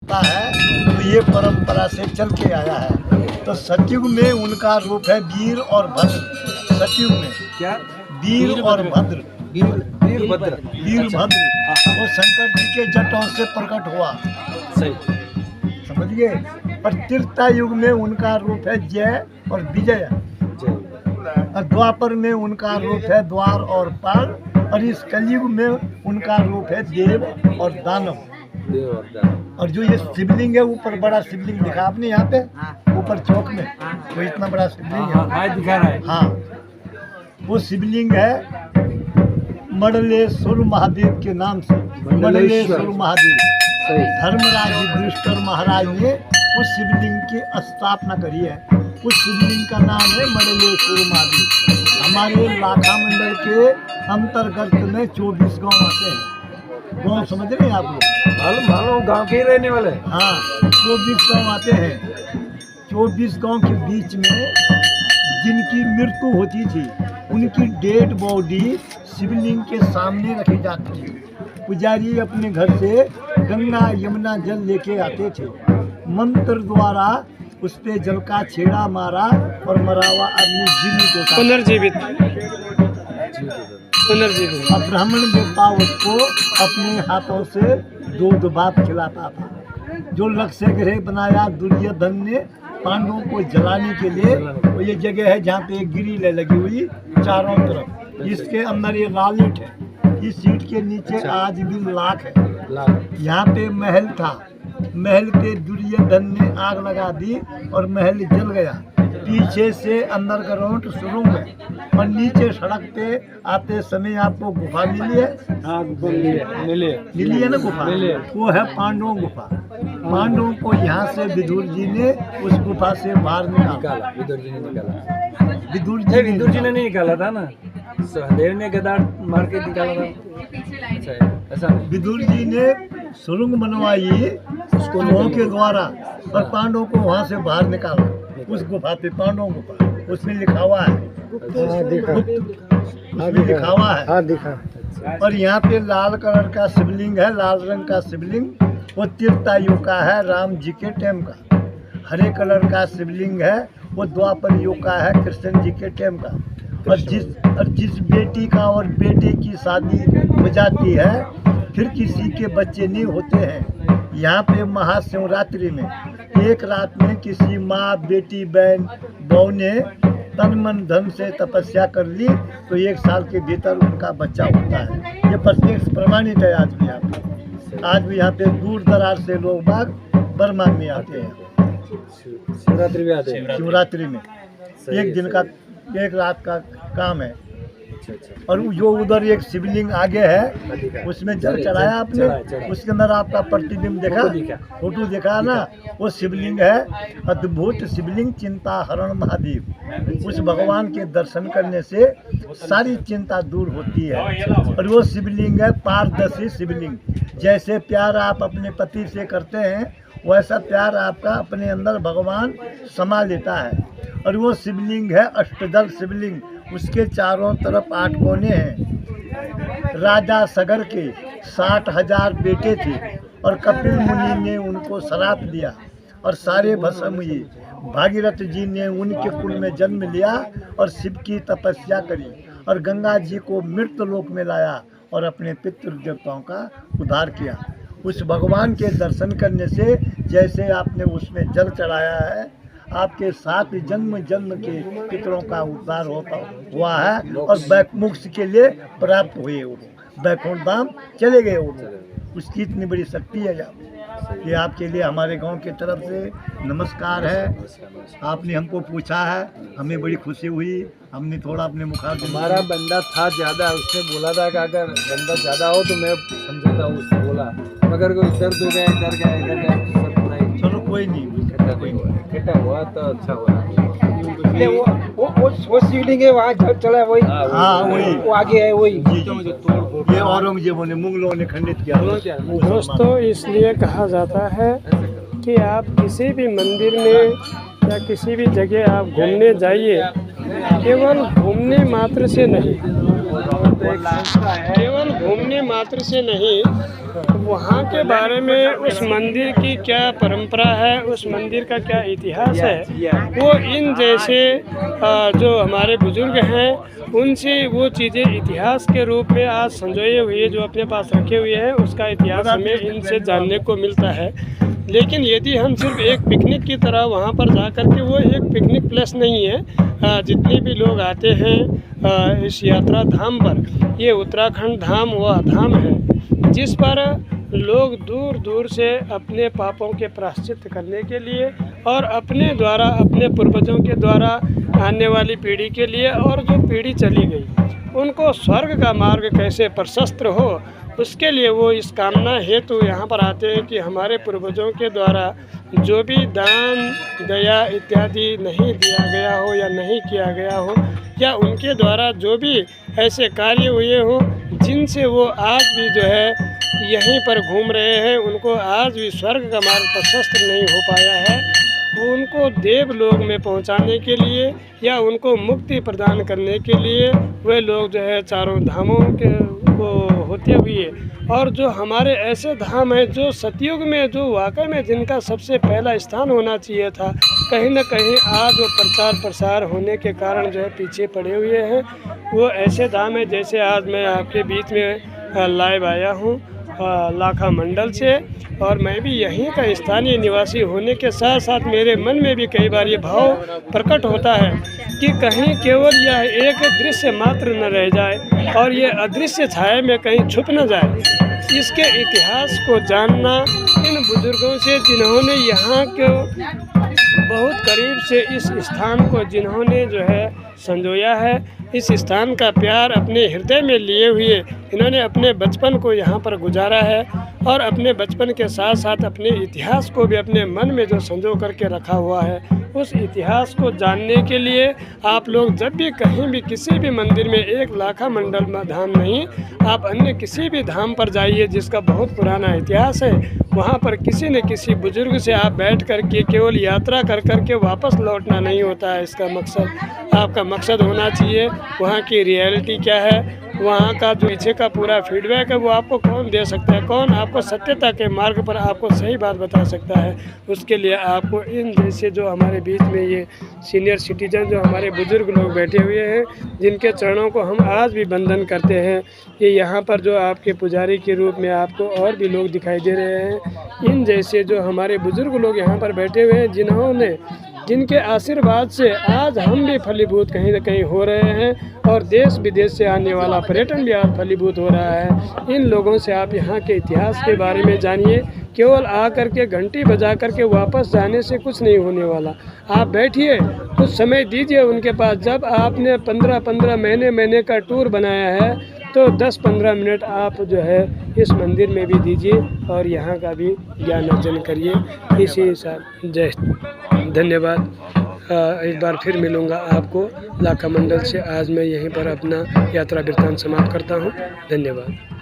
होता है तो ये परंपरा से चल के आया है। तो सतयुग में उनका रूप है वीर और भद्र। सतयुग में क्या? वीर और भद्र, वीरभद्र। वीरभद्र वो शंकर जी के जटों से प्रकट हुआ, सही, समझ गए। और त्रेता युग में उनका रूप है जय और विजय। और द्वापर में उनका रूप है द्वार और पाल। और इस कलयुग में उनका रूप है देव और दानव। और जो ये शिवलिंग है, ऊपर बड़ा शिवलिंग दिखा आपने यहाँ पे ऊपर चौक में, तो इतना बड़ा शिवलिंग है, दिखा रहा है। हाँ, वो शिवलिंग है मंडलेश्वर महादेव के नाम से। मंडलेश्वर महादेव, धर्मराज युधिष्ठिर महाराज ने उस शिवलिंग की स्थापना करी है। उस शिवलिंग का नाम है मंडलेश्वर महादेव। हमारे लाखा मंडल के अंतर्गत में 24 गांव आते हैं। गांव समझ रहे हैं आप लोग? मालूम गांव के ही रहने वाले। हाँ, 24 गांव आते हैं। 24 गांव के बीच में जिनकी मृत्यु होती थी, उनकी डेड बॉडी शिवलिंग के सामने रखी जाती थी। पुजारी अपने घर से गंगा यमुना जल लेके आते थे, मंत्र द्वारा उस पे जल का छेड़ा मारा और मरा हुआ आदमी जीवित होता, पुनर्जीवित। और ब्राह्मण देवता उसको अपने हाथों से दूध भात खिलाता था। जो लक्ष्य गृह बनाया दुर्योधन ने पांडवों को जलाने के लिए, वो ये जगह है जहाँ पे एक ग्रिल लगी हुई चारों तरफ। इसके अंदर ये लालिट है। इस सीट के नीचे आज भी लाख है। यहाँ पे महल था। महल पे दुर्योधन ने आग लगा दी और महल जल गया। पीछे से अंदर ग्राउंड शुरू में और नीचे सड़क पे आते समय आपको गुफा मिली है। हाँ, मिली है ना गुफा, वो है पांडवों गुफा। पांडवों को यहाँ से विदुर जी ने उस गुफा से बाहर निकाला। विदुर जी ने निकाला। विदुर जी ने नहीं निकाला था ना, सहदेव ने गदा मार के निकाला था। ऐसा विदुर जी ने सुरंग बनवाई उसको के द्वारा, और पांडवों को वहाँ से बाहर निकाला। उस गुफा पे पांडवों गुफा, उसमें लिखा हुआ है, उसमें लिखा हुआ है। और यहाँ पे लाल कलर का शिवलिंग है, लाल रंग का शिवलिंग, वो त्रेता युग का है, राम जी के टाइम का। हरे कलर का शिवलिंग है, वो द्वापर युग का है, कृष्ण जी के टाइम का। और जिस बेटी का और बेटे की शादी हो जाती है, फिर किसी के बच्चे नहीं होते हैं। यहाँ पे महाशिवरात्रि में एक रात में किसी माँ, बेटी, बहन, बहू ने तन मन धन से तपस्या कर ली तो 1 साल के भीतर उनका बच्चा होता है। ये प्रत्यक्ष प्रमाणित है। आज भी यहाँ पे दूर दराज से लोग बाग बर्मा में आते हैं। शिवरात्रि में आते हैं। शिवरात्रि में एक दिन का, एक रात का काम है। और जो उधर एक शिवलिंग आगे है, उसमें जल चढ़ाया आपने, उसके अंदर आपका प्रतिबिंब देखा, फोटो देखा ना, वो शिवलिंग है। अद्भुत शिवलिंग, चिंता हरण महादेव। उस भगवान के दर्शन करने से सारी चिंता दूर होती है। और वो शिवलिंग है पारदर्शी शिवलिंग। जैसे प्यार आप अपने पति से करते हैं, वैसा प्यार आपका अपने अंदर भगवान समा लेता है। और वो शिवलिंग है अष्टदल शिवलिंग। उसके चारों तरफ 8 कोने हैं। राजा सगर के 60,000 बेटे थे और कपिल मुनि ने उनको श्राप दिया और सारे भस्म हुए। भागीरथ जी ने उनके कुल में जन्म लिया और शिव की तपस्या करी और गंगा जी को मृत लोक में लाया और अपने पितृ देवताओं का उद्धार किया। उस भगवान के दर्शन करने से जैसे आपने उसमें जल चढ़ाया है, आपके 7 जन्म के पितरों का उद्धार हुआ है और मोक्ष के लिए प्राप्त हुए। वो बैकुंठ धाम चले गए। वो उसकी इतनी बड़ी शक्ति है। ये आपके लिए हमारे गांव की तरफ से नमस्कार है। आपने हमको पूछा है, हमें बड़ी खुशी हुई। हमने थोड़ा अपने मुखार, हमारा बंदा था ज़्यादा, उसने बोला था कि अगर बंदा ज़्यादा हो तो मैं समझता हूँ, उसने बोला, मगर कोई इधर तो गया, इधर गया, इधर गया, सब नहीं। चलो कोई नहीं, इकट्ठा हुआ तो अच्छा हुआ। वो शिवलिंग है वहाँ जल चला है, वही। हाँ, वही वो आगे है, वही। ये औरंगजेब ने, मुगलों ने खंडित किया। दोस्तों, इसलिए कहा जाता है कि आप किसी भी मंदिर में या किसी भी जगह आप घूमने जाइए, केवल घूमने मात्र से नहीं, तो एक संस्था है। केवल घूमने मात्र से नहीं, वहाँ के बारे में उस मंदिर की क्या परंपरा है, उस मंदिर का क्या इतिहास है, वो इन जैसे जो हमारे बुजुर्ग हैं उनसे वो चीज़ें इतिहास के रूप में आज संजोए हुए जो अपने पास रखे हुए हैं, उसका इतिहास हमें इनसे जानने को मिलता है। लेकिन यदि हम सिर्फ एक पिकनिक की तरह वहाँ पर जा कर के, वो एक पिकनिक प्लेस नहीं है। जितने भी लोग आते हैं इस यात्रा धाम पर, ये उत्तराखंड धाम वह धाम है जिस पर लोग दूर दूर से अपने पापों के प्रायश्चित करने के लिए और अपने द्वारा, अपने पूर्वजों के द्वारा आने वाली पीढ़ी के लिए, और जो पीढ़ी चली गई उनको स्वर्ग का मार्ग कैसे प्रशस्त हो, उसके लिए वो इस कामना हेतु यहाँ पर आते हैं कि हमारे पूर्वजों के द्वारा जो भी दान दया इत्यादि नहीं दिया गया हो या नहीं किया गया हो, या उनके द्वारा जो भी ऐसे कार्य हुए हों जिनसे वो आज भी जो है यहीं पर घूम रहे हैं, उनको आज भी स्वर्ग का मार्ग प्रशस्त नहीं हो पाया है, उनको देवलोक में पहुंचाने के लिए या उनको मुक्ति प्रदान करने के लिए वे लोग जो है चारों धामों के को होते हुए, और जो हमारे ऐसे धाम हैं जो सतयुग में, जो वाकई में जिनका सबसे पहला स्थान होना चाहिए था, कहीं ना कहीं आज वो प्रचार प्रसार होने के कारण जो है पीछे पड़े हुए हैं। वो ऐसे धाम है जैसे आज मैं आपके बीच में लाइव आया हूँ लाखा मंडल से, और मैं भी यहीं का स्थानीय निवासी होने के साथ साथ मेरे मन में भी कई बार ये भाव प्रकट होता है कि कहीं केवल यह एक दृश्य मात्र न रह जाए और ये अदृश्य छाया में कहीं छुप न जाए। इसके इतिहास को जानना इन बुजुर्गों से, जिन्होंने यहाँ के बहुत करीब से इस स्थान को जिन्होंने जो है संजोया है, इस स्थान का प्यार अपने हृदय में लिए हुए इन्होंने अपने बचपन को यहाँ पर गुजारा है, और अपने बचपन के साथ साथ अपने इतिहास को भी अपने मन में जो संजो करके रखा हुआ है, उस इतिहास को जानने के लिए आप लोग जब भी कहीं भी किसी भी मंदिर में, एक लाखा मंडल धाम नहीं, आप अन्य किसी भी धाम पर जाइए जिसका बहुत पुराना इतिहास है, वहाँ पर किसी न किसी बुजुर्ग से आप बैठ कर के केवल यात्रा कर कर के वापस लौटना नहीं होता है। इसका मकसद, आपका मकसद होना चाहिए वहाँ की रियलिटी क्या है, वहाँ का जो पीछे का पूरा फीडबैक है वो आपको कौन दे सकता है, कौन आपको सत्यता के मार्ग पर आपको सही बात बता सकता है। उसके लिए आपको इन जैसे जो हमारे बीच में ये सीनियर सिटीजन, जो हमारे बुजुर्ग लोग बैठे हुए हैं, जिनके चरणों को हम आज भी वंदन करते हैं, ये यहाँ पर जो आपके पुजारी के रूप में आपको और भी लोग दिखाई दे रहे हैं, इन जैसे जो हमारे बुजुर्ग लोग यहाँ पर बैठे हुए हैं, जिन्होंने, जिनके आशीर्वाद से आज हम भी फलीभूत कहीं न कहीं हो रहे हैं, और देश विदेश से आने वाला पर्यटन भी आज फलीभूत हो रहा है। इन लोगों से आप यहाँ के इतिहास के बारे में जानिए। केवल आकर के घंटी बजा कर के वापस जाने से कुछ नहीं होने वाला। आप बैठिए, कुछ समय दीजिए उनके पास। जब आपने 15-15 महीने का टूर बनाया है, तो 10-15 मिनट आप जो है इस मंदिर में भी दीजिए और यहाँ का भी ज्ञान अर्जन करिए। इसी साथ जय, धन्यवाद। एक बार फिर मिलूँगा आपको लाखा मंडल से। आज मैं यहीं पर अपना यात्रा वृत्तांत समाप्त करता हूँ। धन्यवाद।